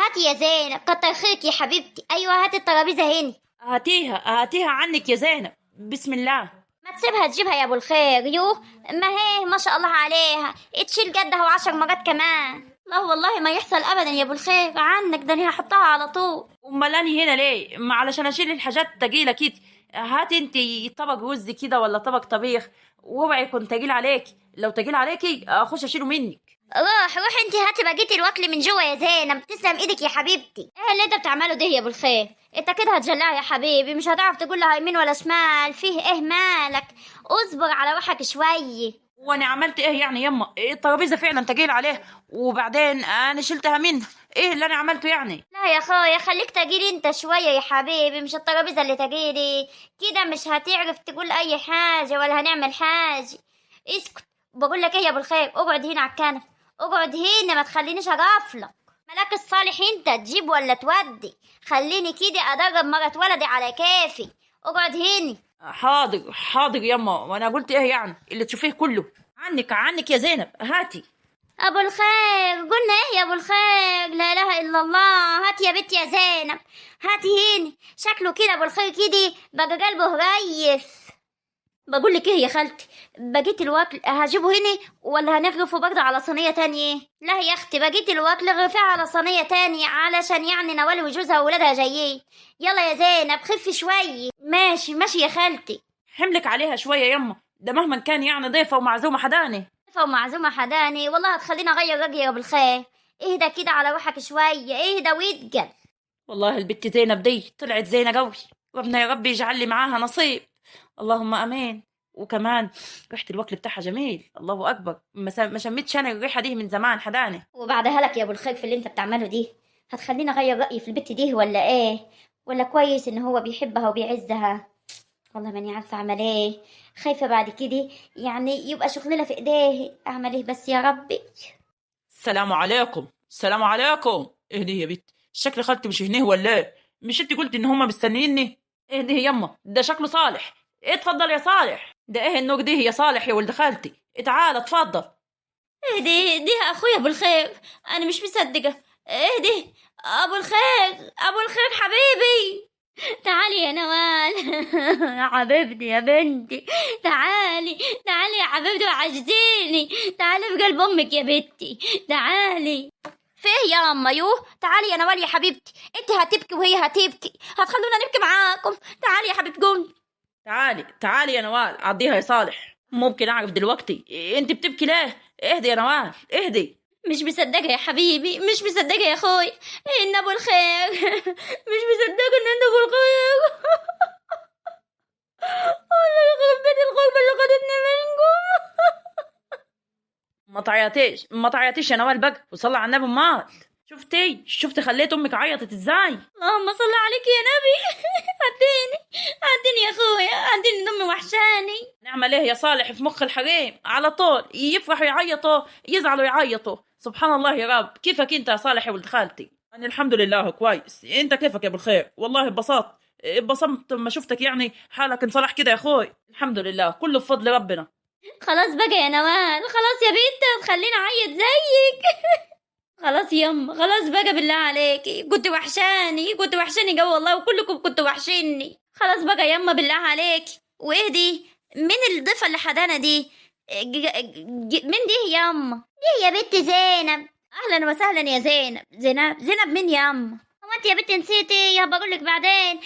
هاتي يا زينب، كتر خيرك يا حبيبتي. ايوه هاتي الترابيزه هنا. هاتيها عنك يا زينب. بسم الله. ما تسيبها تجيبها يا ابو الخير. ما هي ما شاء الله عليها تشيل قدها وعشر مرات كمان. لا والله ما يحصل ابدا يا ابو الخير عنك، ده انا هحطها على طول. امال انا هنا ليه؟ ما علشان اشيل الحاجات التقيله كده. هاتي انت طبق رز كده ولا طبق طبيخ، واوعي يكون تقيل عليك. لو تقيل عليكي اخش اشيله منك. روح انت هاتي بقية الوكل من جوه يا زينب. تسلم ايدك يا حبيبتي. ايه اللي انت بتعمله ده يا ابو الخير؟ انت كده هتجلعها يا حبيبي، مش هتعرف تقول لها يمين ولا شمال. فيه ايه مالك؟ اصبر على روحك شويه. وانا عملت ايه يعني يما؟ الترابيزه فعلا تقيل عليه، وبعدين انا شلتها منها. ايه اللي انا عملته يعني؟ لا يا اخويا خليك تجيلي انت شويه يا حبيبي، مش الترابيزه اللي تجيلي كده. مش هتعرف تقول اي حاجه ولا هنعمل حاجه. اسكت. بقول لك ايه يا ابو الخير، اقعد هنا على الكنبه. اقعد هنا ما تخلينيش اغفلك. ملاك الصالح انت تجيب ولا تودي؟ خليني كده ادرب مرة ولدي على كيفي. اقعد هنا. حاضر حاضر يما. وانا قلت ايه يعني اللي تشوفيه كله؟ عنك يا زينب. هاتي. ابو الخير قلنا ايه يا ابو الخير؟ لا اله الا الله. هات يا بنت يا زينب. هاتي هنا. شكله كده ابو الخير كده بقى قلبه ريس. بقول لك ايه يا خالتي، بقيت الوكل هجيبه هنا ولا هنغرفه برضه على صينيه تانية؟ لا يا اختي بقيت الوكل غرفيه على صينيه تانية، علشان يعني نوال وجوزها وولادها جايين. يلا يا زينب خفي شويه. ماشي ماشي يا خالتي. حملك عليها شويه يما، ده مهما كان يعني ضيفه ومعزومه حداني. ومعزومه حداني والله هتخليني اغير رايي يا ابو الخير. اهدى كده على روحك شويه، اهدى واتقل. والله البت زينب دي طلعت زينه قوي، ربنا يا رب يجعل لي معاها نصيب. اللهم امين. وكمان ريحه الوكل بتاعها جميل، الله اكبر. ما شميتش انا الريحه دي من زمان حداني. وبعدها لك يا ابو الخير في اللي انت بتعمله دي. هتخليني اغير رايي في البت دي ولا ايه؟ ولا كويس ان هو بيحبها وبيعزها؟ والله ماني عارفه اعمل ايه. خايفه بعد كده يعني يبقى شغلنا في ايديه. اعمل ايه بس يا ربي؟ السلام عليكم. السلام عليكم. ايه دي يا بت؟ شكل خالتي مش هنيه ولا ايه؟ مش انت قلت ان هما مستنيني؟ ايه دي يما؟ ده شكله صالح. اتفضل يا صالح. ده ايه النوع دي يا صالح يا ولد خالتي؟ تعال اتفضل. ايه دي اخويا ابو الخير. انا مش مصدقه. ايه دي؟ ابو الخير ابو الخير حبيبي. تعالي يا نوال. يا حبيبتي يا بنتي. تعالي تعالي يا حبيبتي وعجزتيني. تعالي في قلب امك يا بنتي. تعالي. فيه يا اما تعالي يا نوال يا حبيبتي. انت هتبكي وهي هتبكي، هتخلونا نبكي معاكم. تعالي يا حبيبتي قومي. تعالي يا نوال، عضيها يا صالح. ممكن اعرف دلوقتي انت بتبكي ليه؟ اهدي يا نوال اهدي. مش مصدقة يا حبيبي، مش مصدقة يا اخوي ان ابو الخير. مش مصدقة ان انت ابو الخير. والله يخرب بيت الغربة اللي خدتني منكم. ما تعيطيش يا نوال بقى، وصلي على النبي. امال شفتي خليت امك عيطت ازاي؟ اللهم صل عليك يا نبي. عديني يا اخويا، عديني امي وحشاني. نعمل ايه يا صالح؟ في مخ الحريم على طول يفرحوا يعيطوا يزعلوا يعيطوا. سبحان الله يا رب. كيفك انت يا صالح يا ولد خالتي؟ انا الحمد لله كويس. انت كيفك يا ابو الخير؟ والله اتبسطت لما شفتك، يعني حالك انصلح كده يا اخوي. الحمد لله كله بفضل ربنا. خلاص بقى يا نوال، خلاص يا بنت هتخليني اعيط زيك. خلاص يما، خلاص بقى بالله عليكي. كنت وحشاني جو والله، وكلكم كنتوا وحشيني. خلاص بقى يما بالله عليكي. واهدي. مين الضيفة اللي حدانا دي؟ مين دي يما؟ دي يا بنت زينب. اهلا وسهلا يا زينب مين يما؟ هو انت يا بنت نسيتي؟ يا بقول لك بعدين.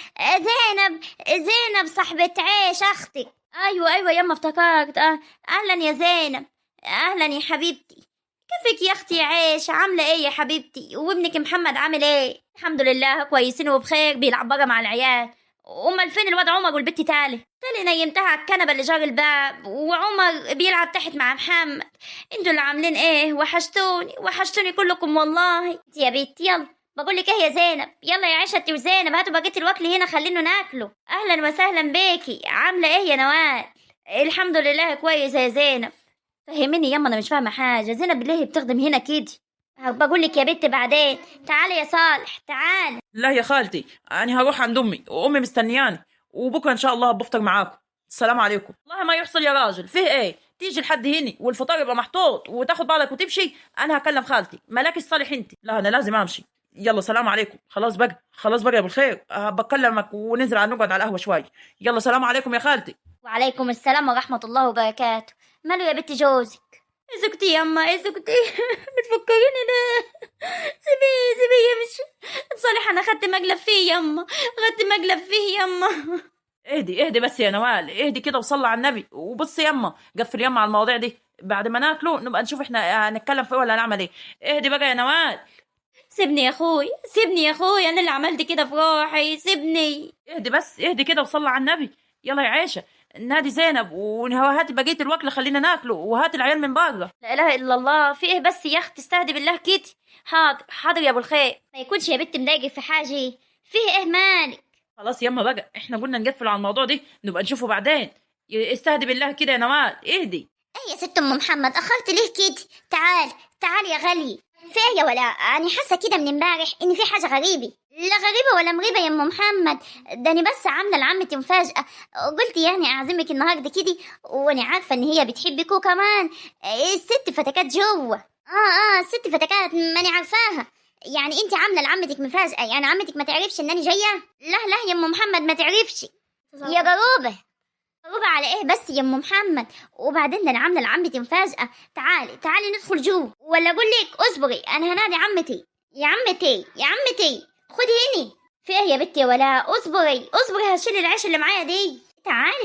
زينب صاحبة عيش اختك. ايوه يما افتكرت. اهلا يا زينب. اهلا يا حبيبتي. كيفك يا اختي يا عيش؟ عامله ايه يا حبيبتي؟ وابنك محمد عامل ايه؟ الحمد لله كويسين وبخير، بيلعب بقى مع العيال. امال فين الواد عمر والبت تالي نيمتها على الكنبه اللي جار الباب، وعمر بيلعب تحت مع محمد. انتوا اللي عاملين ايه؟ وحشتوني كلكم والله. يا بنت يلا. بقول لك ايه يا زينب، يلا يا عيشه انت وزينب هاتوا بقيه الوكل هنا خلينا ناكله. اهلا وسهلا بيكي. عامله ايه يا نوال؟ الحمد لله كويسه يا زينب. فهميني يما انا مش فاهمه حاجه. زينب ليه بتخدم هنا كده؟ بقول لك يا بنت بعدين. تعالي يا صالح تعالي. لا يا خالتي، انا هروح عند امي وامي مستنياني، وبكره ان شاء الله بفطر معاكم. السلام عليكم. والله ما يحصل يا راجل. فيه ايه؟ تيجي لحد هنا والفطار يبقى محطوط وتاخد بعضك وتمشي؟ انا هكلم خالتي. ملاك الصالح انت. لا انا لازم امشي. يلا سلام عليكم. خلاص بقى، خلاص بقى يا ابو الخير، بكلمك وننزل نقعد على القهوه شويه. يلا سلام عليكم يا خالتي. وعليكم السلام ورحمة الله وبركاته. ماله يا بنت جوزك؟ اسكتي يما اسكتي. بتفكريني ليه؟ سيبيه مش صالح، انا خدت مقلب فيه يما، خدت مقلب فيه يما. اهدي بس يا نوال، اهدي كده وصلي على النبي. وبص يما، قفل يما على المواضيع دي، بعد ما ناكله نبقى نشوف احنا هنتكلم في ايه ولا هنعمل ايه. اهدي بقى يا نوال. سيبني يا اخوي، سيبني يا اخوي، انا اللي عملت كده في روحي، سيبني. اهدي بس، اهدي كده وصلي على النبي. يلا يا عيشه، نادي زينب وهاتي بقيه الوكل خلينا ناكله، وهاتي العيال من بره. لا اله الا الله، في ايه بس يا اختي؟ استهدي بالله كده. حاضر حاضر يا ابو الخير، ما يكونش يا بنت مضايقك في حاجه، فيه ايه مالك؟ خلاص يما بقى، احنا قلنا نقفل على الموضوع دي، نبقى نشوفه بعدين. استهدي بالله كده يا نوال، اهدي. ايه يا ست ام محمد، اخرت ليه كده؟ تعال يا غالي. في ايه يا ولا؟ انا حاسه كده من امبارح ان في حاجه غريبه. لا غريبه ولا مريبه يا ام محمد، ده انا بس عامله لعمتي مفاجاه. قلت يعني اعزمك النهارده كده، وانا عارفه ان هي بتحبك، وكمان الست فتكات جوه. الست فتكات ماني عارفاها. يعني انت عامله لعمتك مفاجاه؟ يعني عمتك ما تعرفش ان انا جايه؟ لا يا ام محمد ما تعرفش يا جروبه. مغلوبة على ايه بس يا ام محمد؟ وبعدين ده انا عامله لعمتي مفاجأة. تعالي ندخل جوه، ولا اقول لك اصبري انا هنادي عمتي. يا عمتي خدي هني. في ايه يا بنتي يا ولا؟ اصبري هشيل العيش اللي معايا دي.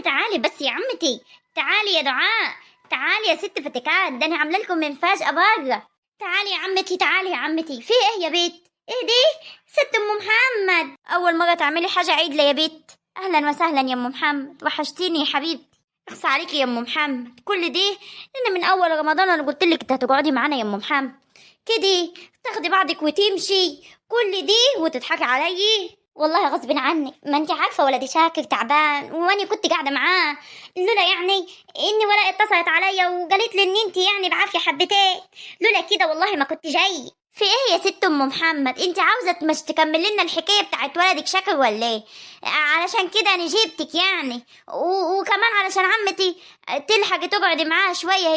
تعالي بس يا عمتي. تعالي يا دعاء، تعالي يا ست فتكات، ده انا عامله لكم مفاجأة بره. تعالي يا عمتي. في ايه يا بنت؟ ايه دي؟ ست ام محمد، اول مره تعملي حاجه عدله يا بنت. اهلا وسهلا يا ام محمد، وحشتيني يا حبيبتي. اخص عليكي يا ام محمد، كل دي انا من اول رمضان انا قلت لك انت هتقعدي معانا يا ام محمد، كده تاخدي بعضك وتمشي كل دي وتضحكي عليا؟ والله غصب عنك، ما انت عارفه ولدي شاكر تعبان وانا كنت قاعده معاه، لولا يعني اني ولا اتصلت عليا وقالت لي ان انت يعني بعافيه حبتين، لولا كده والله ما كنت جاي. في ايه يا ست ام محمد؟ انت عاوزه مش تكمل لنا الحكايه بتاعت ولدك شاكر ولا ايه؟ علشان كده انا جبتك يعني، وكمان علشان عمتي تلحقي تقعدي معاها شويه،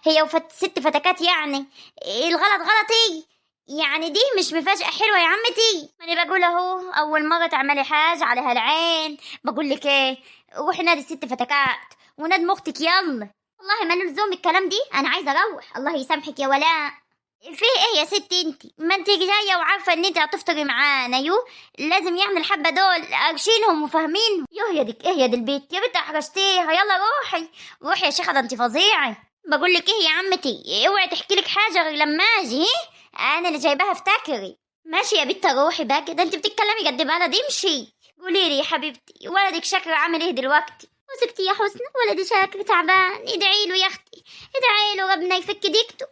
هي ست فتكات يعني. الغلط غلطي يعني، دي مش مفاجأة حلوة يا عمتي؟ ما انا بقول اهو اول مرة تعملي حاجة عليها العين. بقول لك ايه، روحي نادي الست فتكات ونادي اختك يلا. والله ما لزوم الكلام دي، انا عايزة اروح. الله يسامحك يا ولاء. في ايه يا ست انت؟ ما انت جايه وعارفه ان انت هتفطري معانا، لازم يعني الحبه دول ارشينهم وفاهمينهم. يا ديك ايه يا دي البيت يا بنت، احرجتيها. يلا روحي يا شيخه، ده انت فظيعه. بقول لك ايه يا عمتي، اوعي تحكي لك حاجه غير لما اجي. انا اللي جايباها افتكري. ماشي يا بنت روحي بقى، ده انت بتتكلمي قد بلد. امشي قولي لي يا حبيبتي، ولدك شاكر عامل ايه دلوقتي؟ وسكتي يا حسنى، ولدي شاكر تعبان، ادعي له يا اختي، ادعي له ربنا يفك ديكته.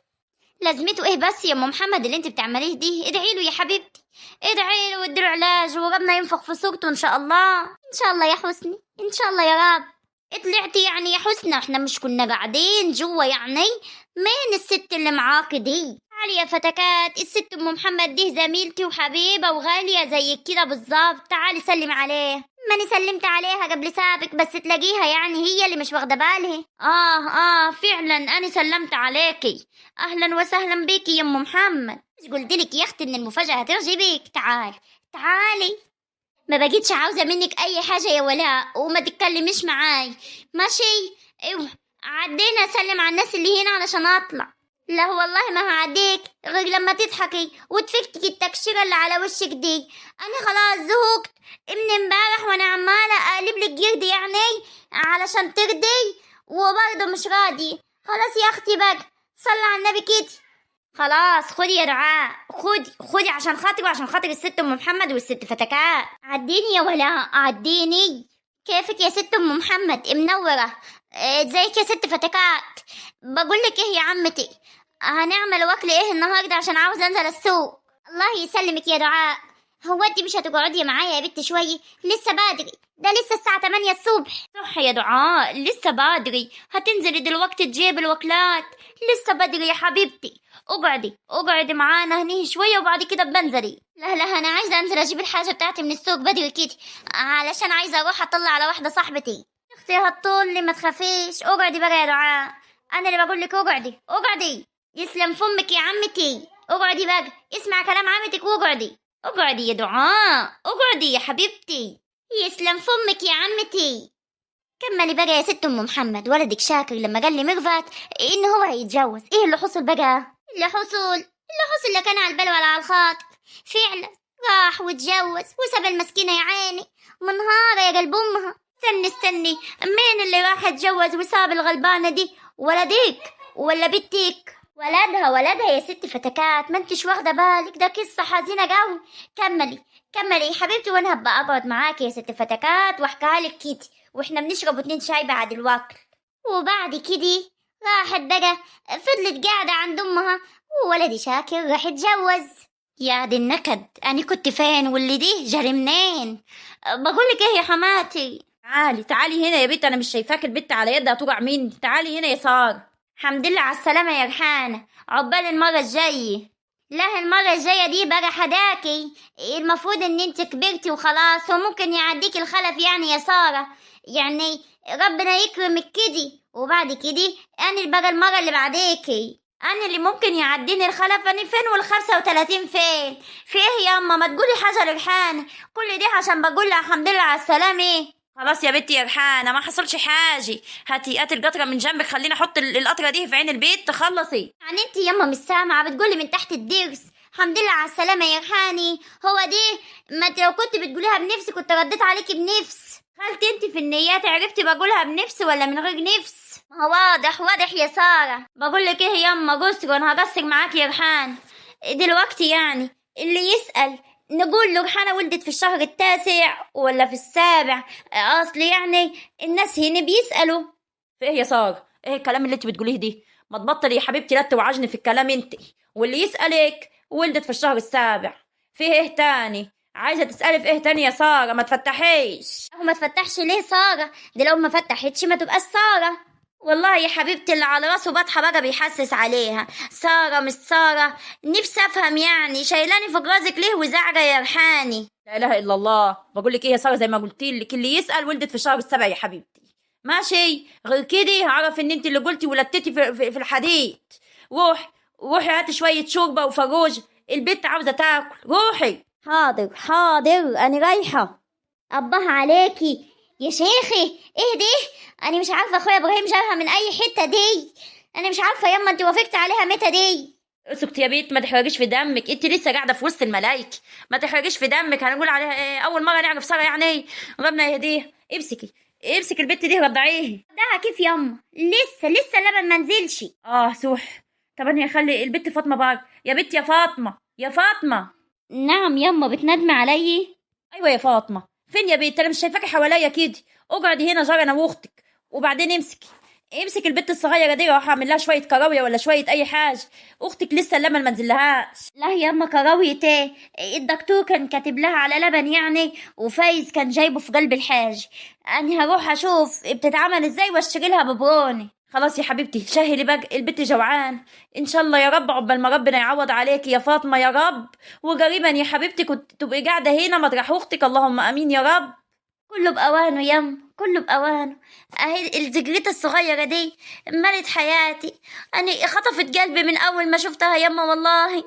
لازمته ايه بس يا ام محمد اللي انت بتعمليه دي؟ ادعي له يا حبيبتي، ادعي له واديله علاج وربنا ينفخ في صورته ان شاء الله. ان شاء الله يا حسني، ان شاء الله يا رب. طلعتي يعني يا حسنى، احنا مش كنا قاعدين جوا يعني؟ مين الست اللي معاكي دي؟ تعالي يا فتكات، الست ام محمد دي زميلتي وحبيبه وغاليه زي كده بالظبط، تعالي سلمي عليها. ماني سلمت عليها قبل سابق، بس تلاقيها يعني هي اللي مش واخده بالها. فعلا انا سلمت عليكي. اهلا وسهلا بيكي يا ام محمد، مش قلتلك يا اختي ان المفاجاه هتعجبك؟ تعالي. ما بقيتش عاوزه منك اي حاجه يا ولاء، وما تتكلميش معاي ماشي؟ ايوه عدينا اسلم على الناس اللي هنا علشان اطلع. لا والله ما هعديك غير لما تضحكي وتفكتي التكشيره اللي على وشك دي. انا خلاص زهقت من امبارح وانا عماله اقلب لك جلد يعني علشان ترضي، وبرضه مش راضي. خلاص يا اختي بقى، صلي على النبي كده. خلاص خدي يا دعاء، خدي عشان خاطري وعشان خاطر الست ام محمد والست فتكات. عديني يا ولاء عديني. كيفك يا ست ام محمد؟ منوره. ازيك يا ست فتكات؟ بقول لك ايه يا عمتي، هنعمل وكل ايه النهارده عشان عاوز انزل السوق. الله يسلمك يا دعاء. هو انت مش هتقعدي معايا يا بنت شويه؟ لسه بدري، ده لسه الساعه 8 الصبح. صح يا دعاء لسه بدري، هتنزلي دلوقتي تجيب الوكلات؟ لسه بدري يا حبيبتي. اقعدي معانا هني شويه وبعد كده بنزلي. لا انا عايزه انزل اجيب الحاجه بتاعتي من السوق بدري كده، علشان عايزه اروح اطلع على واحده صاحبتي. اختي هتطول لي، ما تخافيش. اقعدي بقى يا دعاء، انا اللي بقول لك اقعدي. يسلم فمك يا عمتي. اقعدي بقى، اسمع كلام عمتك واقعدي. اقعدي يا دعاء، اقعدي يا حبيبتي. يسلم فمك يا عمتي. كملي بقى يا ست ام محمد. ولدك شاكر لما قال لي ميرفت ان هو هيتجوز، ايه اللي حصل بقى؟ اللي حصل لا كان على البال ولا على الخاطر. فعلا راح واتجوز وساب المسكينه يا عيني منهارة يا قلب امها. استني، مين اللي راح اتجوز وساب الغلبانه دي؟ ولدك ولا بنتك؟ ولدها يا ست فتكات، ما انتش واخده بالك؟ ده قصه حزينه قوي. كملي يا حبيبتي، وانا هبقى اقعد معاكي يا ست فتكات واحكيها لك كده، واحنا بنشرب 2 شاي بعد الوكل. وبعد كده راحت بقى فضلت قاعده عند امها، وولدي شاكر راح يتجوز. يا دي النكد، انا كنت فين واللي دي جري منين؟ بقولك ايه يا حماتي؟ تعالي هنا يا بنت، انا مش شايفاك البت على يدها توجع مني. تعالي هنا يا ساره. الحمد لله على السلامة يا ريحانة، عقبال المرة الجاية. لا المرة الجاية دي بقى حداكي، المفروض ان انت كبرتي وخلاص، وممكن يعديك الخلف يعني يا سارة، يعني ربنا يكرمك كده، وبعد كده انا بقى المرة اللي بعديكي. انا اللي ممكن يعديني الخلف؟ انا فين وال35 فين؟ في ايه يا اما؟ ما تقولي حاجة ريحانة، كل دي عشان بقول لها الحمد لله على السلامة. خلاص يا بنتي يا ريحانه، ما حصلش حاجه. هاتي القطره من جنبك، خليني احط القطره دي في عين البيت تخلصي. يعني انت يما مش سامعة بتقولي من تحت الدرس الحمد لله على السلامة يا ريحاني؟ هو دي؟ ما انت لو كنت بتقوليها بنفسي كنت رديت عليكي بنفس. خالتي انت في النيات عرفتي بقولها بنفس ولا من غير نفس؟ ما هو واضح يا سارة. بقولك ايه يما، قصر وانا هقصر معاكي يا ريحان دلوقتي. يعني اللي يسأل نقول له ريحانة ولدت في الشهر 9 ولا في 7؟ اصل يعني الناس هنا بيسألوا. في ايه يا ساره؟ ايه الكلام اللي انت بتقوليه دي؟ ما تبطلي يا حبيبتي لا توعجني في الكلام انت. واللي يسألك ولدت في الشهر 7. فيه ايه تاني؟ عايزه تسألي في ايه تاني يا ساره؟ ما تفتحيش. هو ما تفتحش ليه سارة؟ دي لو ما فتحتش ما تبقاش سارة. والله يا حبيبتي اللي على راسه بطحة بقى بيحسس عليها. سارة مش سارة، نفسي افهم يعني شايلاني فوق راسك ليه وزعجة يا ريحاني؟ لا اله الا الله. بقول لك ايه يا ساره، زي ما قلت لك اللي يسأل ولدت في الشهر 7 يا حبيبتي. ماشي، غير كده هعرف ان انت اللي قلتي ولدتي في الحديد. روحي هاتي شويه شوربه وفروج، البت عاوزه تاكل. روحي. حاضر انا رايحة. أبها عليكي يا شيخي. ايه دي؟ انا مش عارفة اخويا ابراهيم جابها من اي حتة دي، انا مش عارفة يما انت وافقت عليها متى دي؟ اسكتي يا بيت، ما تحرجيش في دمك، انت لسه قاعده في وسط الملايكه. ما تحرجيش في دمك، هنقول عليها ايه؟ اول مره نعرف ساره يعني ايه. ربنا يهديها. امسكي البت دي رضعيها. ده كيف يما؟ لسه اللبن ما نزلش. سوح. طب انا هخلي البت فاطمه بقى. يا بنت يا فاطمه. نعم يما، بتندمي علي؟ ايوه يا فاطمه. فين يا بنت؟ انا مش شايفاكي حواليا كده. اقعدي هنا جاري انا واختك، وبعدين امسك البت الصغيره دي، راح اعمل لها شويه كراويه ولا شويه اي حاجه. اختك لسه اللبن ما نزلهاش. لا يما، كراوية ايه؟ الدكتور كان كاتب لها على لبن يعني، وفايز كان جايبه في قلب الحاج. انا هروح اشوف بتتعمل ازاي واشتري لها ببروني. خلاص يا حبيبتي، شهلي بقى، البت جوعان. ان شاء الله يا رب عقبال ما ربنا يعوض عليك يا فاطمه يا رب. وقريبا يا حبيبتي كنت تبقي قاعده هنا مطرح اختك، اللهم امين يا رب. كله بأوانه يم، كله بأوانه. اهي الزجرية الصغيرة دي ملت حياتي، انا خطفت قلبي من اول ما شفتها يما والله.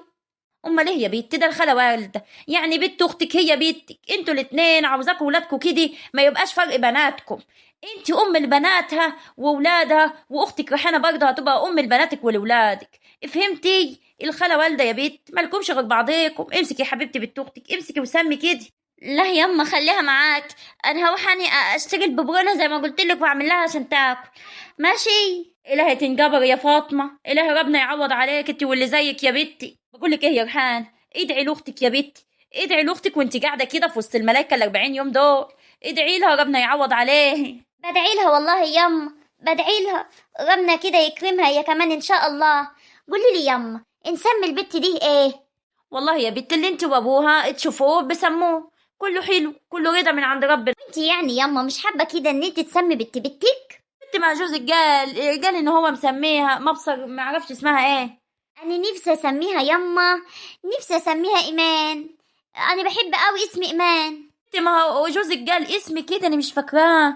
امال ايه يا بنت؟ ده الخاله والده، يعني بنت اختك هي بنتك، انتوا الاتنين عاوزاكوا ولادكوا كده ما يبقاش فرق بناتكم. انت ام لبناتها وولادها، واختك ريحانه برضه هتبقى ام لبناتك ولولادك. فهمتي؟ الخاله والده يا بنت، مالكمش غير بعضيكم. امسكي يا حبيبتي بنت اختك، امسكي وسمي كده. لا يما خليها معاك، انا هروح اني اشتري الببرونة زي ما قلت لك واعمل لها عشان تاكل. ماشي. الهي تنجبر يا فاطمه، الهي ربنا يعوض عليك انت واللي زيك يا بنتي. بقول لك ايه يا ريحان، ادعي لاختك يا بنتي، ادعي لاختك وانت قاعده كده في وسط الملائكه ال40 يوم دول. ادعي لها ربنا يعوض عليه. بدعي لها والله يما، بدعي لها ربنا كده يكرمها هي كمان ان شاء الله. قولي لي يما، نسمي البت دي ايه؟ والله يا بنت اللي انت وابوها تشوفوه بسموه، كله حلو، كله رضا من عند ربنا. انت يعني يما مش حابه كده ان انت تسمي بنتك؟ انت مع جوزك قال ان هو مسميها مبصر، ما عرفش اسمها ايه. انا نفسي اسميها يما، نفسي اسميها ايمان، انا بحب قوي اسم ايمان. انت ما هو جوزك قال اسم كده انا مش فاكراه.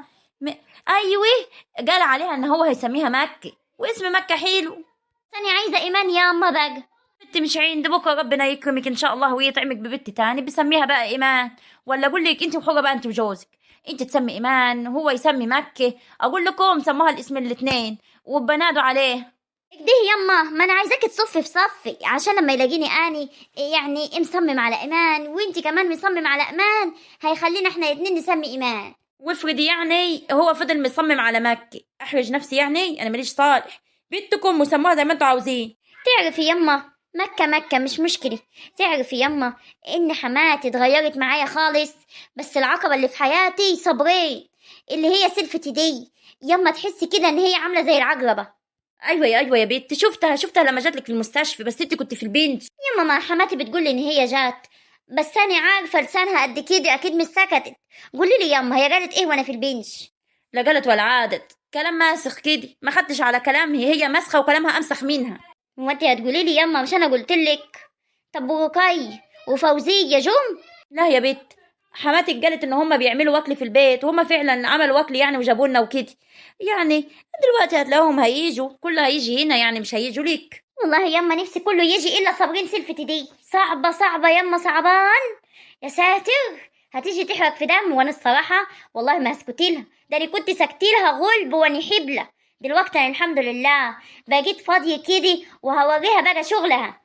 ايوه، قال عليها ان هو هيسميها مكه، واسم مكه حلو. انا عايزه ايمان يما بقى. انت مش عند بكره ربنا يكرمك ان شاء الله ويطعمك ببنت تاني بسميها بقى ايمان، ولا اقول لك انت وحوره بقى انت وجوزك، انت تسمي ايمان وهو يسمي مكه، اقول لكم سموها الاسم الاثنين وبنادوا عليه. كده يما، ما انا عايزاك تصفي في صفي عشان لما يلاقيني اني يعني مصمم على ايمان وانت كمان مصمم على ايمان، هيخلينا احنا الاتنين نسمي ايمان. وافرضي يعني هو فضل مصمم على مكه، احرج نفسي يعني، انا ماليش صالح، بنتكم وسموها زي ما انتوا عاوزين. تعرفي يما، مكة مكة مش مشكلة. تعرفي يما ان حماتي اتغيرت معايا خالص، بس العقبة اللي في حياتي صبرين، اللي هي سلفتي دي. يما تحسي كده ان هي عاملة زي العقربة. ايوه يا بنت، شفتها لما جاتلك في المستشفى، بس انت كنت في البنج. يما ما حماتي بتقولي ان هي جات، بس انا عارفة لسانها قد كده اكيد مش سكتت. قولي لي يما، هي قالت ايه وانا في البنش؟ لا قالت ولا عادت، كلام ماسخ كده، ما خدتش على كلامها، هي مسخه وكلامها امسخ منها. هو انت هتقولي لي يما مش انا قلتلك؟ طب ورقي وفوزية جم؟ لا يا بنت، حماتك قالت ان هم بيعملوا وكل في البيت، وهم فعلا عملوا وكل يعني وجابوا لنا وكده، يعني دلوقتي هتلاقوهم هيجوا، كله هيجي هنا يعني، مش هيجوا ليك. والله يما نفسي كله يجي الا صابرين سلفتي دي، صعبة صعبة يما صعبان. يا ساتر، هتيجي تحرق في دم، وانا الصراحة والله ما هسكتي لها، ده انا كنت سكتي لها غلب واني حبلة. دلوقتي أنا الحمد لله بقيت فاضية كده وهوريها بقى شغلها.